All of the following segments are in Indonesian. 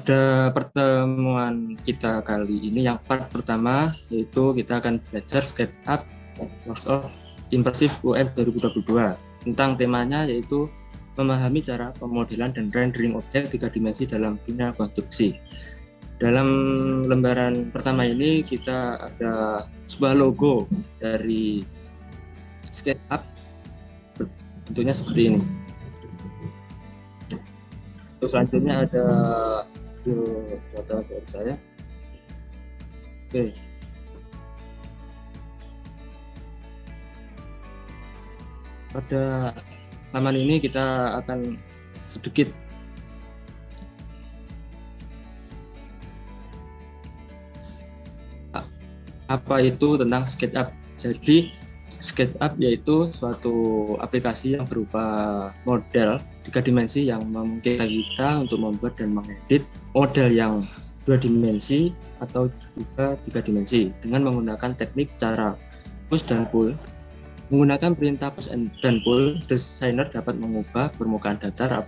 Pada pertemuan kita kali ini, yang part pertama, yaitu kita akan belajar SketchUp Microsoft Immersive UM 2022. Tentang temanya yaitu memahami cara pemodelan dan rendering objek 3 dimensi dalam dunia konstruksi. Dalam lembaran pertama ini kita ada sebuah logo dari SketchUp, bentuknya seperti ini. Terus selanjutnya ada data dari saya. Oke. Pada halaman ini kita akan sedikit apa itu tentang SketchUp. Jadi SketchUp yaitu suatu aplikasi yang berupa model 3 dimensi yang memungkinkan kita untuk membuat dan mengedit model yang 2 dimensi atau juga 3 dimensi dengan menggunakan teknik cara push dan pull. Menggunakan perintah push dan pull, desainer dapat mengubah permukaan datar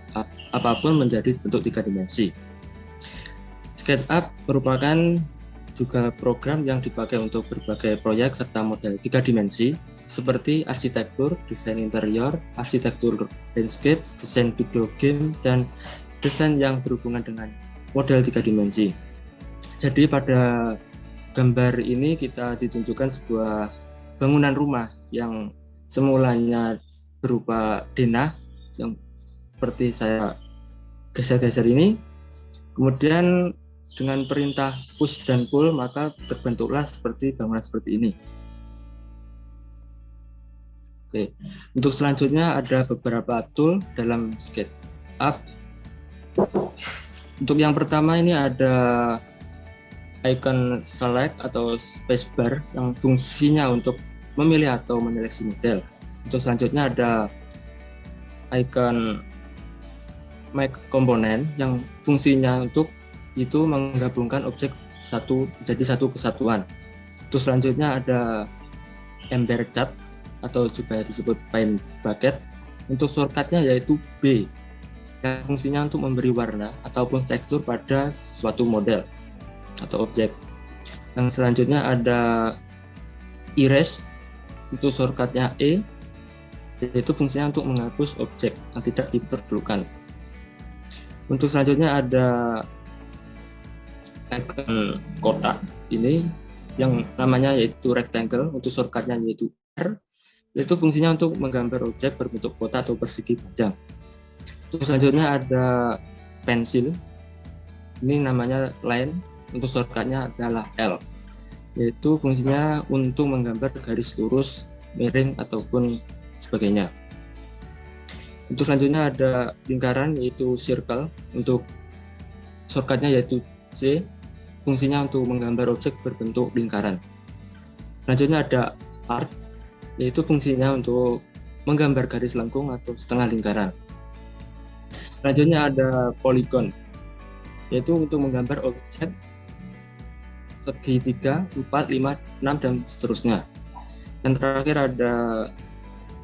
apapun menjadi bentuk 3 dimensi. SketchUp merupakan juga program yang dipakai untuk berbagai proyek serta model 3 dimensi seperti arsitektur, desain interior, arsitektur landscape, desain video game, dan desain yang berhubungan dengan model 3 dimensi. Jadi pada gambar ini kita ditunjukkan sebuah bangunan rumah yang semulanya berupa denah yang seperti saya geser-geser ini. Kemudian dengan perintah push dan pull maka terbentuklah seperti bangunan seperti ini. Oke. Untuk selanjutnya ada beberapa tool dalam SketchUp. Untuk yang pertama ini ada icon select atau spacebar yang fungsinya untuk memilih atau menyeleksi model. Untuk selanjutnya ada icon make component yang fungsinya untuk itu menggabungkan objek jadi satu kesatuan. Terus selanjutnya ada ember chart atau juga disebut paint bucket. Untuk shortcutnya yaitu B yang fungsinya untuk memberi warna ataupun tekstur pada suatu model atau objek. Yang selanjutnya ada erase, untuk shortcutnya E yaitu fungsinya untuk menghapus objek yang tidak diperlukan. Untuk selanjutnya ada icon kotak ini yang namanya yaitu rectangle, untuk shortcutnya yaitu R, yaitu fungsinya untuk menggambar objek berbentuk kotak atau persegi panjang. Untuk selanjutnya ada pensil, ini namanya line, untuk shortcutnya adalah L, yaitu fungsinya untuk menggambar garis lurus, miring ataupun sebagainya. Untuk selanjutnya ada lingkaran yaitu circle, untuk shortcutnya yaitu C, fungsinya untuk menggambar objek berbentuk lingkaran. Selanjutnya ada arc, yaitu fungsinya untuk menggambar garis lengkung atau setengah lingkaran. Selanjutnya ada polygon, yaitu untuk menggambar objek segitiga, 4, 5, 6, dan seterusnya. Yang terakhir ada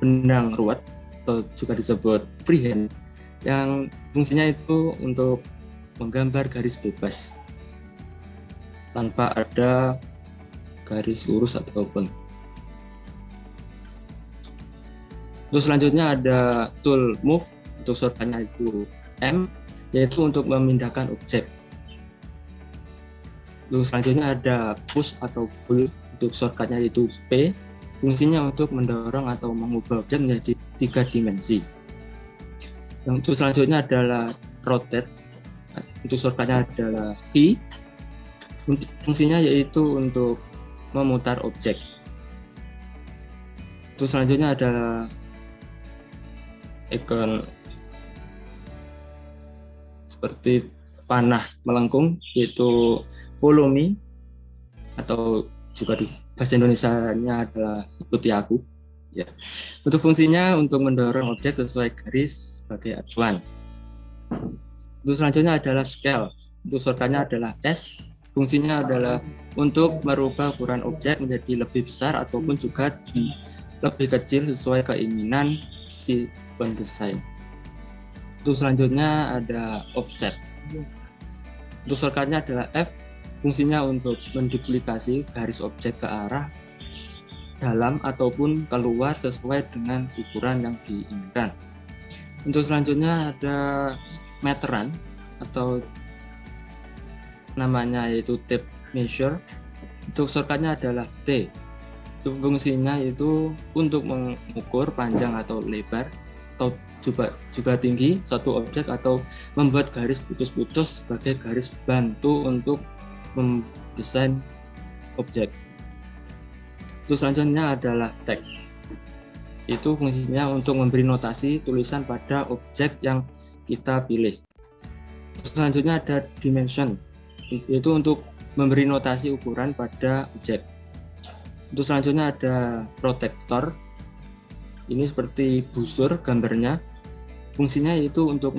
benang ruwet atau juga disebut freehand yang fungsinya itu untuk menggambar garis bebas tanpa ada garis lurus ataupun. Terus selanjutnya ada tool move, untuk shortcutnya itu M, yaitu untuk memindahkan objek. Terus selanjutnya ada push atau pull, untuk shortcutnya itu P, fungsinya untuk mendorong atau mengubah objek menjadi 3 dimensi. Untuk selanjutnya adalah rotate, untuk shortcutnya adalah V, fungsinya yaitu untuk memutar objek. Terus selanjutnya adalah icon seperti panah melengkung, yaitu follow me, atau juga di bahasa Indonesianya adalah ikuti aku. Ya. Untuk fungsinya untuk mendorong objek sesuai garis sebagai acuan. Untuk selanjutnya adalah scale, untuk shortcutnya adalah S, fungsinya adalah untuk merubah ukuran objek menjadi lebih besar ataupun juga lebih kecil sesuai keinginan si pendesain. Untuk selanjutnya ada offset, Untuk shortcutnya adalah F, fungsinya untuk menduplikasi garis objek ke arah dalam ataupun keluar sesuai dengan ukuran yang diinginkan. Untuk selanjutnya ada meteran atau namanya yaitu tape measure. Untuk shortcutnya adalah T. Untuk fungsinya itu untuk mengukur panjang atau lebar atau juga tinggi suatu objek atau membuat garis putus-putus sebagai garis bantu untuk mendesain objek. Untuk selanjutnya adalah tag. Itu fungsinya untuk memberi notasi tulisan pada objek yang kita pilih. Untuk selanjutnya ada dimension, yaitu untuk memberi notasi ukuran pada objek. Untuk selanjutnya ada protector. Ini seperti busur gambarnya. Fungsinya yaitu untuk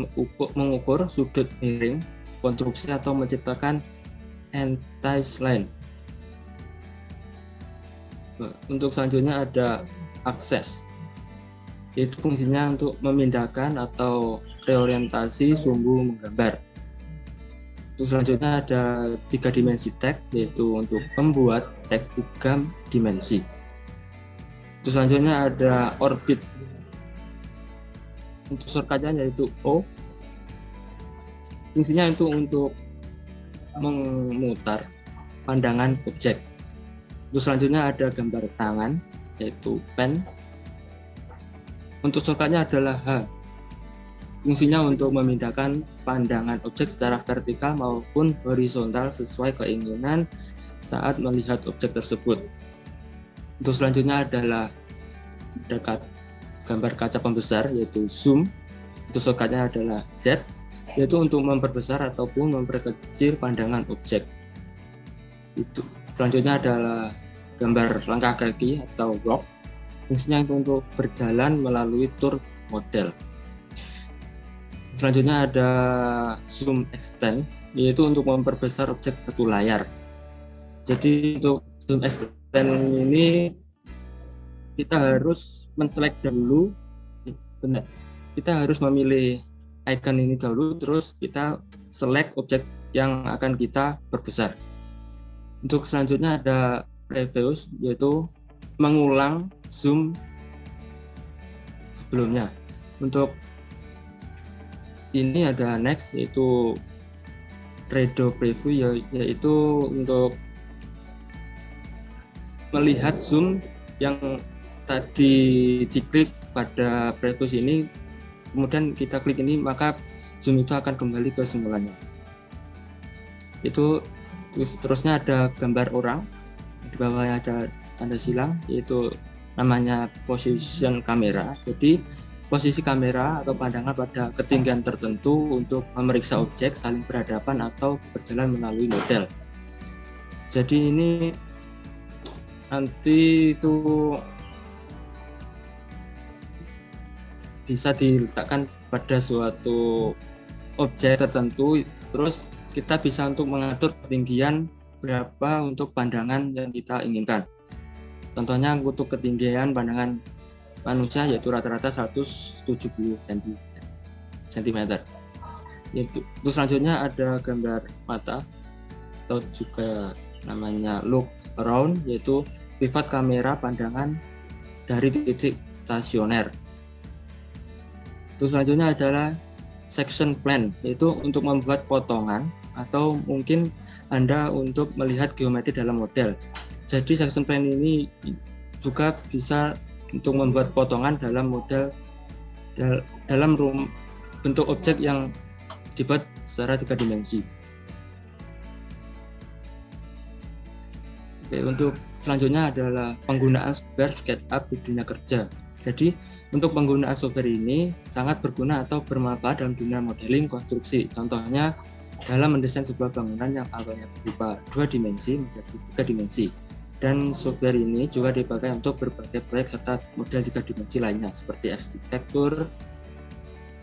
mengukur sudut miring konstruksi atau menciptakan anti-line. Untuk selanjutnya ada akses. Yaitu fungsinya untuk memindahkan atau reorientasi sumbu menggambar. Untuk selanjutnya ada 3 dimensi tag, yaitu untuk membuat teks 3 dimensi. Untuk selanjutnya ada orbit. Untuk shortcutnya yaitu O. Fungsinya itu untuk memutar pandangan objek. Untuk selanjutnya ada gambar tangan, yaitu pen. Untuk shortcutnya adalah H. Fungsinya untuk memindahkan pandangan objek secara vertikal maupun horizontal sesuai keinginan saat melihat objek tersebut. Untuk selanjutnya adalah gambar kaca pembesar, yaitu zoom. Untuk shortcutnya adalah Z, yaitu untuk memperbesar ataupun memperkecil pandangan objek. Itu selanjutnya adalah gambar langkah kaki atau walk. Fungsinya itu untuk berjalan melalui tur model. Selanjutnya ada zoom extend, yaitu untuk memperbesar objek satu layar. Jadi untuk zoom extend ini kita harus men-select dahulu, benar. Kita harus memilih icon ini dahulu, terus kita select objek yang akan kita perbesar. Untuk selanjutnya ada previous, yaitu mengulang zoom sebelumnya. Untuk ini ada next, yaitu redo preview, yaitu untuk melihat zoom yang tadi diklik pada previous ini, kemudian kita klik ini, maka zoom itu akan kembali ke semulanya. Itu terusnya ada gambar orang, di bawahnya ada tanda silang, yaitu namanya position kamera. Jadi posisi kamera atau pandangan pada ketinggian tertentu untuk memeriksa objek saling berhadapan atau berjalan melalui model. Jadi ini nanti itu bisa diletakkan pada suatu objek tertentu, terus kita bisa untuk mengatur ketinggian berapa untuk pandangan yang kita inginkan. Contohnya untuk ketinggian pandangan manusia yaitu rata-rata 170 cm. Terus selanjutnya ada gambar mata atau juga namanya look around, yaitu pivot kamera pandangan dari titik stasioner. Terus selanjutnya adalah section plan, yaitu untuk membuat potongan atau mungkin Anda untuk melihat geometri dalam model. Jadi section plan ini juga bisa untuk membuat potongan dalam model dalam bentuk objek yang dibuat secara 3 dimensi. Oke, untuk selanjutnya adalah penggunaan software SketchUp di dunia kerja. Jadi untuk penggunaan software ini sangat berguna atau bermanfaat dalam dunia modeling konstruksi. Contohnya dalam mendesain sebuah bangunan yang awalnya berupa 2 dimensi menjadi 3 dimensi. Dan software ini juga dipakai untuk berbagai proyek serta model 3 dimensi lainnya seperti arsitektur,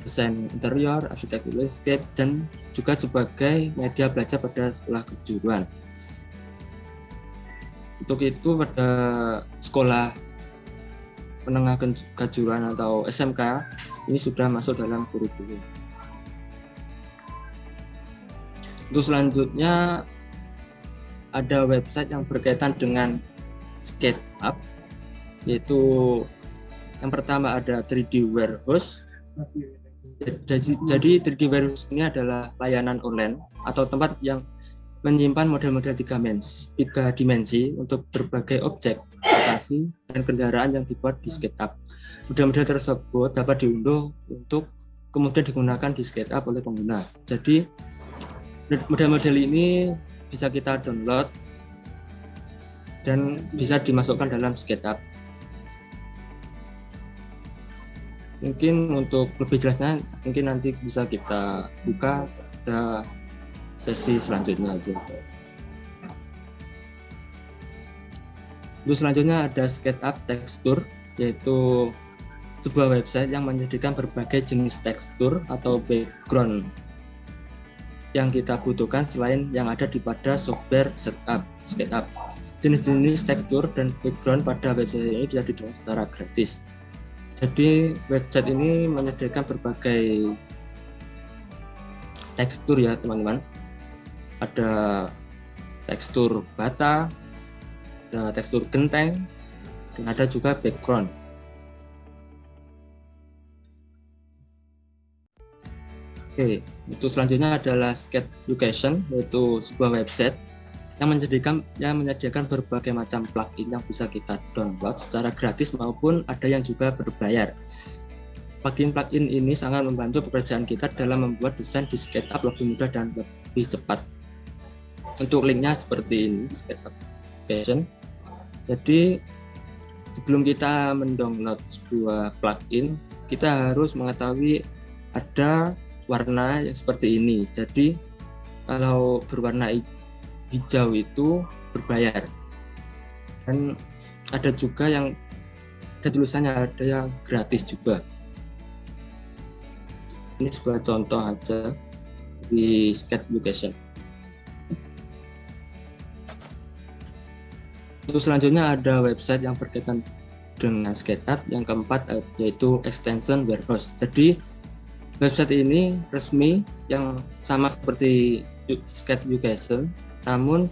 desain interior, arsitektur landscape, dan juga sebagai media belajar pada sekolah kejuruan. Untuk itu pada sekolah menengah kejuruan atau SMK ini sudah masuk dalam kurikulum. Untuk selanjutnya ada website yang berkaitan dengan SketchUp, yaitu yang pertama ada 3D Warehouse. Jadi 3D Warehouse ini adalah layanan online atau tempat yang menyimpan model-model tiga dimensi untuk berbagai objek, aplikasi, dan kendaraan yang dibuat di SketchUp. Model-model tersebut dapat diunduh untuk kemudian digunakan di SketchUp oleh pengguna. Jadi model-model ini bisa kita download dan bisa dimasukkan dalam SketchUp. Mungkin untuk lebih jelasnya mungkin nanti bisa kita buka pada sesi selanjutnya aja. Terus selanjutnya ada SketchUp Texture, yaitu sebuah website yang menyediakan berbagai jenis tekstur atau background yang kita butuhkan selain yang ada di pada software SketchUp. Jenis-jenis tekstur dan background pada website ini bisa didownload secara gratis. Jadi website ini menyediakan berbagai tekstur ya teman-teman. Ada tekstur bata, ada tekstur genteng, dan ada juga background. Oke, untuk selanjutnya adalah Sketch Education, yaitu sebuah website yang menyediakan berbagai macam plugin yang bisa kita download secara gratis maupun ada yang juga berbayar. Plugin ini sangat membantu pekerjaan kita dalam membuat desain di SketchUp lebih mudah dan lebih cepat. Untuk linknya seperti ini, SketchUp Education. Jadi sebelum kita mendownload sebuah plugin, kita harus mengetahui ada warna yang seperti ini. Jadi kalau berwarna hijau itu berbayar, dan ada juga yang ada tulisannya, ada yang gratis juga. Ini sebuah contoh aja di Sketch Education. Terus selanjutnya ada website yang berkaitan dengan SketchUp. Yang keempat yaitu Extension Warehouse. Jadi website ini resmi yang sama seperti Sketch Education, namun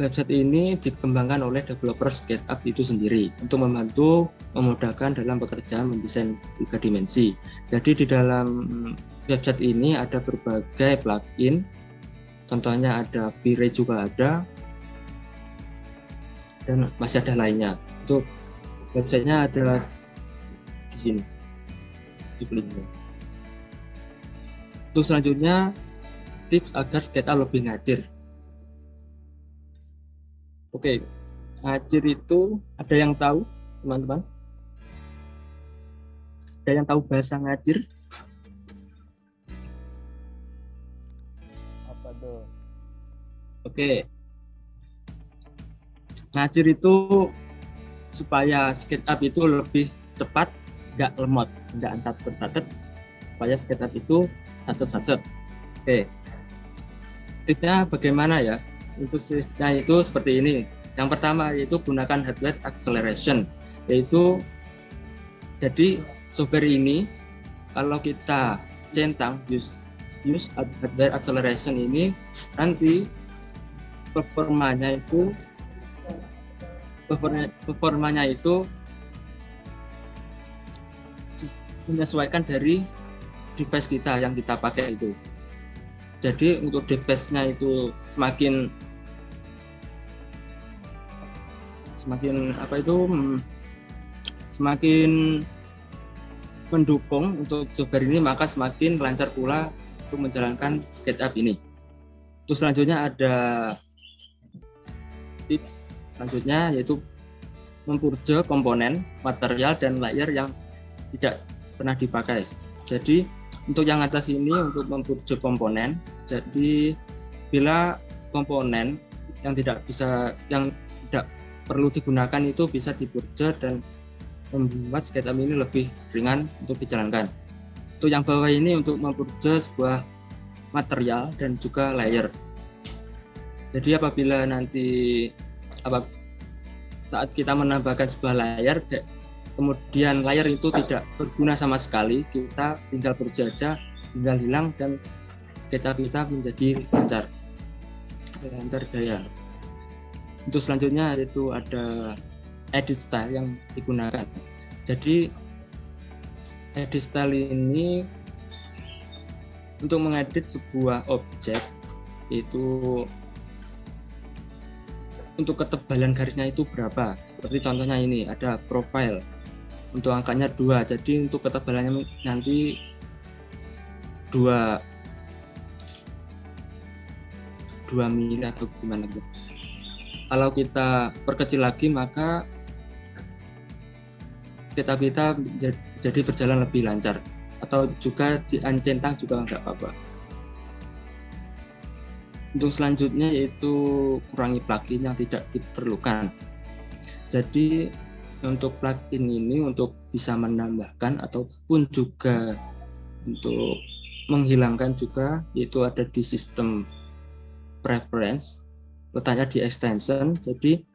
website ini dikembangkan oleh developer SketchUp itu sendiri untuk membantu memudahkan dalam pekerjaan mendesain tiga dimensi. Jadi di dalam website ini ada berbagai plugin, contohnya ada V-Ray juga ada, dan masih ada lainnya. Untuk websitenya adalah di sini, di linknya. Untuk selanjutnya, tips agar SketchUp lebih ngajir. Oke, ngajir itu ada yang tahu, teman-teman? Ada yang tahu bahasa ngajir? Apa tuh? Oke. Ngajir itu supaya SketchUp itu lebih cepat, nggak lemot, nggak antat-antat, supaya SketchUp itu sacet-sacet. Oke. Tipsnya bagaimana ya? Untuk tipsnya itu seperti ini. Yang pertama yaitu gunakan hardware acceleration, yaitu jadi software ini kalau kita centang use hardware acceleration ini, nanti performanya itu menyesuaikan dari device kita yang kita pakai itu. Jadi untuk device-nya itu semakin mendukung untuk software ini, maka semakin lancar pula untuk menjalankan SketchUp ini. Terus selanjutnya ada tips selanjutnya yaitu mempurge komponen, material, dan layer yang tidak pernah dipakai. Jadi untuk yang atas ini untuk mempurge komponen, jadi bila komponen yang tidak perlu digunakan itu bisa dipurge dan membuat SketchUp ini lebih ringan untuk dijalankan. Untuk yang bawah ini untuk mempurge sebuah material dan juga layer. Jadi apabila nanti saat kita menambahkan sebuah layer, kemudian layer itu tidak berguna sama sekali, kita tinggal purge aja, tinggal hilang, dan SketchUp kita menjadi lancar gaya. Untuk selanjutnya yaitu ada edit style yang digunakan. Jadi edit style ini untuk mengedit sebuah objek itu untuk ketebalan garisnya itu berapa. Seperti contohnya ini ada profile. Untuk angkanya 2. Jadi untuk ketebalannya nanti 2 mili atau gimana gitu. Kalau kita perkecil lagi maka SketchUp kita jadi berjalan lebih lancar, atau juga diancentang juga nggak apa-apa. Untuk selanjutnya yaitu kurangi plugin yang tidak diperlukan. Jadi untuk plugin ini untuk bisa menambahkan ataupun juga untuk menghilangkan juga, yaitu ada di sistem preference, letaknya di extension. Jadi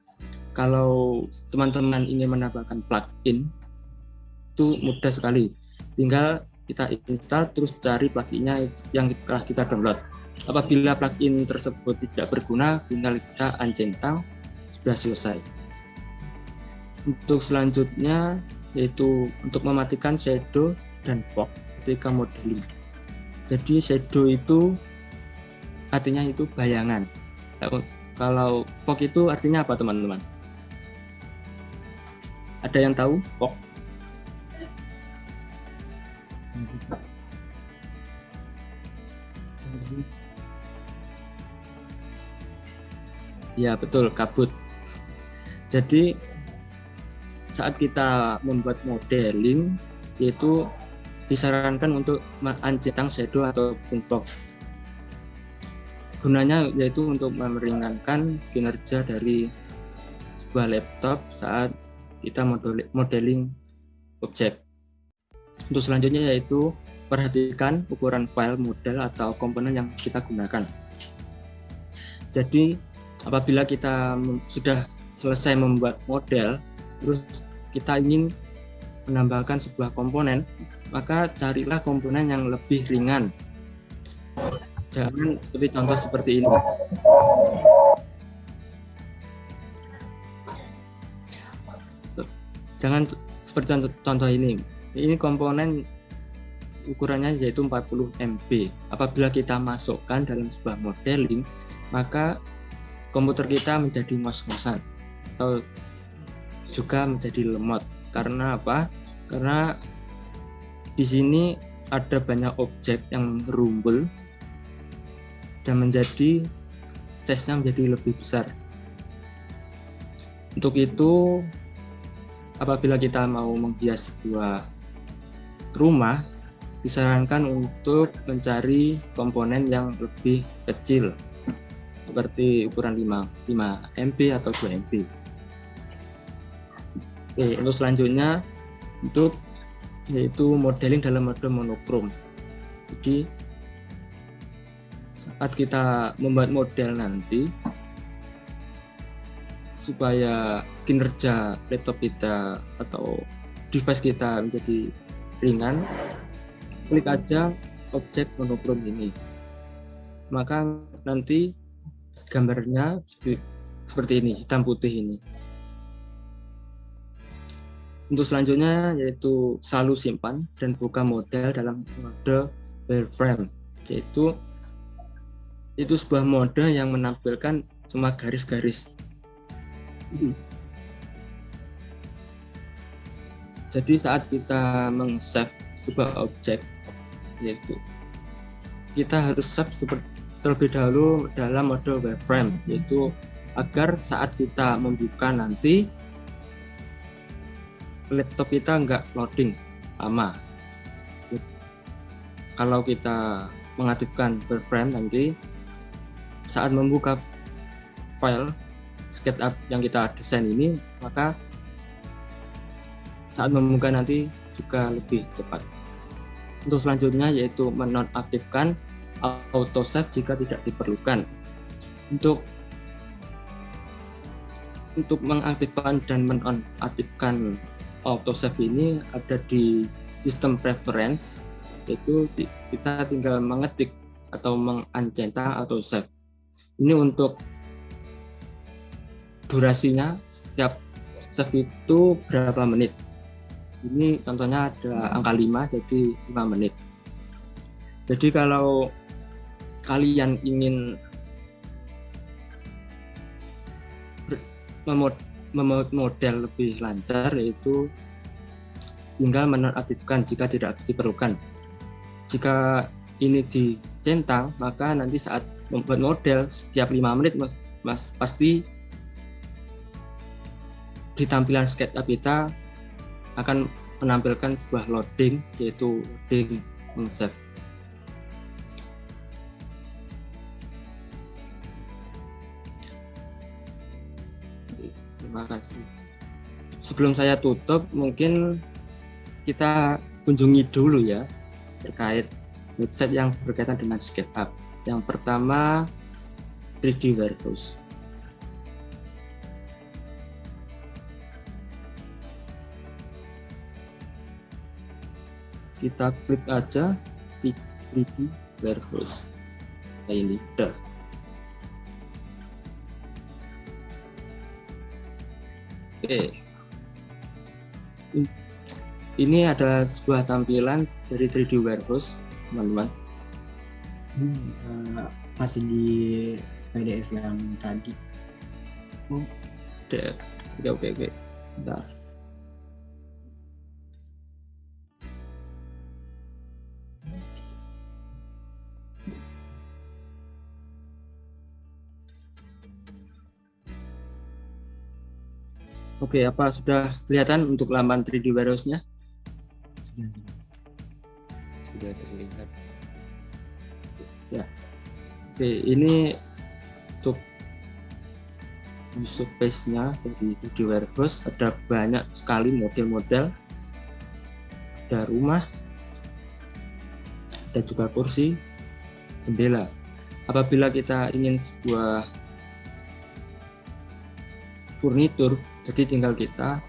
kalau teman-teman ingin menambahkan plugin itu mudah sekali, tinggal kita install terus cari pluginnya yang telah kita download. Apabila plugin tersebut tidak berguna, tinggal kita uncentang, sudah selesai. Untuk selanjutnya yaitu untuk mematikan shadow dan fog ketika modeling. Jadi shadow itu artinya itu bayangan. Kalau fog itu artinya apa teman-teman? Ada yang tahu fog? Ya betul, kabut. Jadi saat kita membuat modeling yaitu disarankan untuk mencetak shadow ataupun fog. Gunanya yaitu untuk meringankan kinerja dari sebuah laptop saat kita modeling objek. Untuk selanjutnya yaitu perhatikan ukuran file, model atau komponen yang kita gunakan. Jadi apabila kita sudah selesai membuat model, terus kita ingin menambahkan sebuah komponen, maka carilah komponen yang lebih ringan. Jangan seperti contoh seperti ini. Jangan seperti contoh ini. Ini komponen ukurannya yaitu 40 MB. Apabila kita masukkan dalam sebuah modeling, maka komputer kita menjadi ngos-ngosan atau juga menjadi lemot. Karena apa? Karena di sini ada banyak objek yang merumbul dan menjadi size-nya menjadi lebih besar. Untuk itu, apabila kita mau menghias sebuah rumah, disarankan untuk mencari komponen yang lebih kecil, seperti ukuran 5 MB atau 2 MB. Oke, untuk selanjutnya yaitu modeling dalam mode monokrom. Jadi saat kita membuat model nanti, supaya kinerja laptop kita atau device kita menjadi ringan, klik aja objek monokrom ini, maka nanti gambarnya seperti ini, hitam putih ini. Untuk selanjutnya yaitu selalu simpan dan buka model dalam mode wireframe, yaitu sebuah mode yang menampilkan cuma garis-garis. Jadi saat kita meng-save sebuah objek, yaitu kita harus save terlebih dahulu dalam mode wireframe, yaitu agar saat kita membuka nanti laptop kita nggak loading lama. Kalau kita mengaktifkan wireframe nanti saat membuka file SketchUp yang kita desain ini, maka saat membuka nanti juga lebih cepat. Untuk selanjutnya yaitu menonaktifkan autosave jika tidak diperlukan. Untuk mengaktifkan dan menonaktifkan autosave ini ada di sistem preference, yaitu kita tinggal mengetik atau mencetak atau save. Ini untuk durasinya, setiap save itu berapa menit. Ini contohnya ada angka 5, jadi 5 menit. Jadi kalau kalian ingin model lebih lancar, yaitu tinggal menonaktifkan jika tidak diperlukan. Jika ini dicentang, maka nanti saat membuat model setiap 5 menit mas pasti di tampilan SketchUp kita akan menampilkan sebuah loading, yaitu loading save. Terima kasih. Sebelum saya tutup, mungkin kita kunjungi dulu ya terkait website yang berkaitan dengan SketchUp. Yang pertama 3D Warehouse. Kita klik aja 3D Warehouse. Nah, ini udah. Oke. Ini adalah sebuah tampilan dari 3D Warehouse, teman-teman. Masih di PDF yang tadi. Oke. Bentar. Oke, apa sudah kelihatan untuk laman 3D Warehouse-nya? Sudah terlihat. Ya. Oke, ini untuk user base-nya dari 3D Warehouse ada banyak sekali model-model. Ada rumah, ada juga kursi, jendela. Apabila kita ingin sebuah furnitur, jadi tinggal kita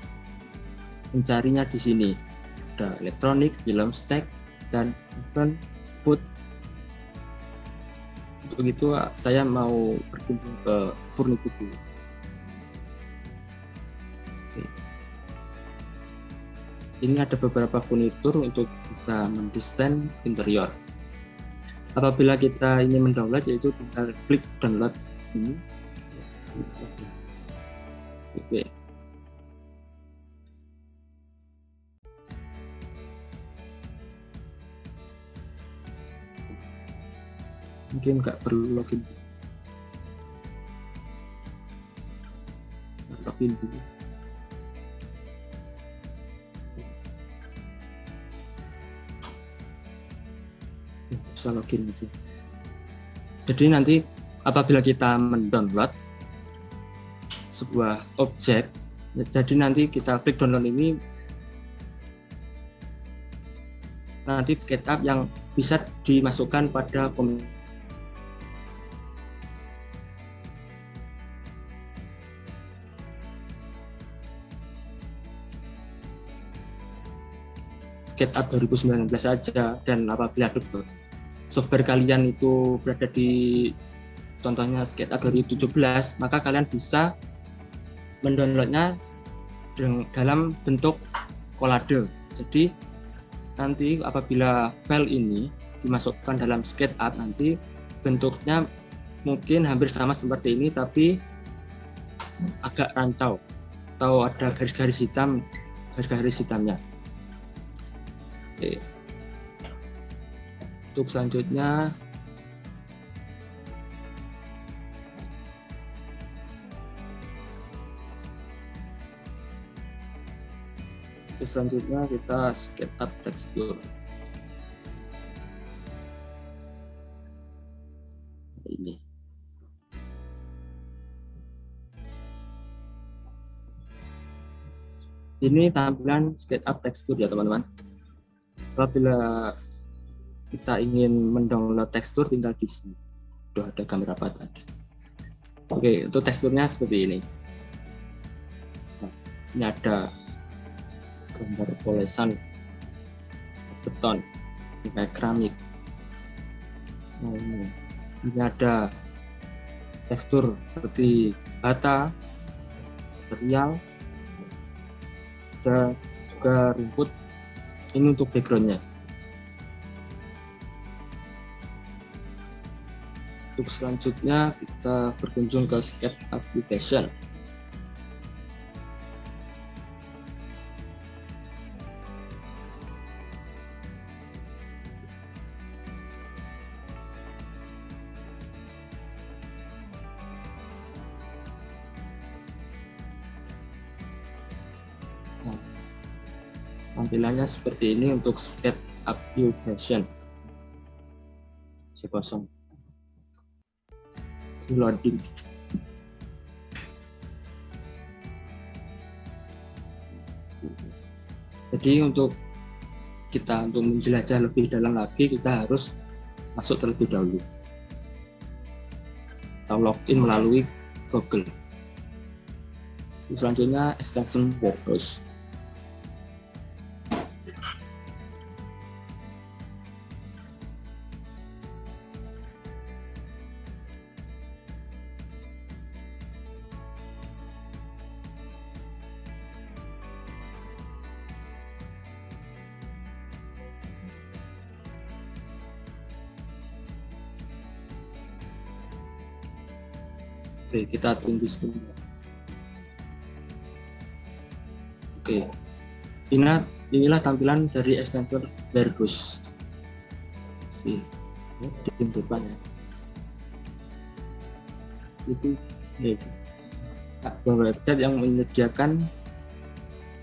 mencarinya di sini. Ada elektronik, film stack, dan even food. Untuk itu saya mau berkunjung ke furnitur dulu. Oke. Ini ada beberapa furnitur untuk bisa mendesain interior. Apabila kita ingin mendownload, yaitu tinggal klik download ini. Oke. Mungkin nggak perlu login dulu. Bisa login aja. Jadi nanti apabila kita mendownload sebuah objek, jadi nanti kita klik download ini, nanti SketchUp yang bisa dimasukkan pada SketchUp 2019 saja. Dan apabila software kalian itu berada di contohnya SketchUp 2017, maka kalian bisa mendownloadnya dalam bentuk kolade. Jadi nanti apabila file ini dimasukkan dalam SketchUp, nanti bentuknya mungkin hampir sama seperti ini, tapi agak rancau atau ada garis-garis hitamnya. Oke. Untuk selanjutnya kita SketchUp tekstur. Ini tampilan SketchUp tekstur ya teman-teman. Apabila kita ingin mendownload tekstur, tinggal di sini. Sudah ada gambar apa tadi. Oke, untuk teksturnya seperti ini. Nah, ini ada gambar polesan beton kayak keramik. Nah, ini ada tekstur seperti bata, material, ada juga rumput. Ini untuk backgroundnya. Untuk selanjutnya kita berkunjung ke SketchUp application. Nah, tampilannya seperti ini untuk SketchUp application. Kosong. Loading. Jadi untuk menjelajah lebih dalam lagi, kita harus masuk terlebih dahulu atau login melalui Google. Selanjutnya extension Workhouse. Oke, kita tunggu sebentar. Oke, inilah tampilan dari extension Workhouse. Di depannya itu website yang menyediakan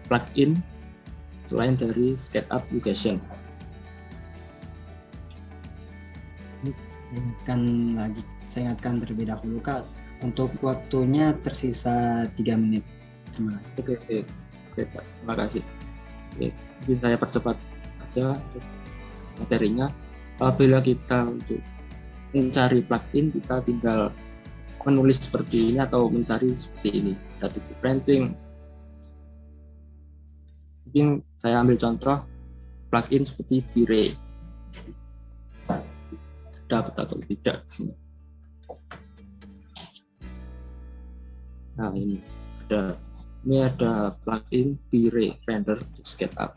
plugin selain dari SketchUp application. Saya ingatkan terlebih dahulu Kak, untuk waktunya tersisa 3 menit. Terima kasih. Oke, Pak. Terima kasih. Oke, mungkin saya percepat aja materinya. Apabila kita untuk mencari plugin, kita tinggal menulis seperti ini atau mencari seperti ini. Ada 3D printing. Mungkin saya ambil contoh plugin seperti V-Ray. Dapat atau tidak. Nah, ini ada plugin V-Ray Render to SketchUp.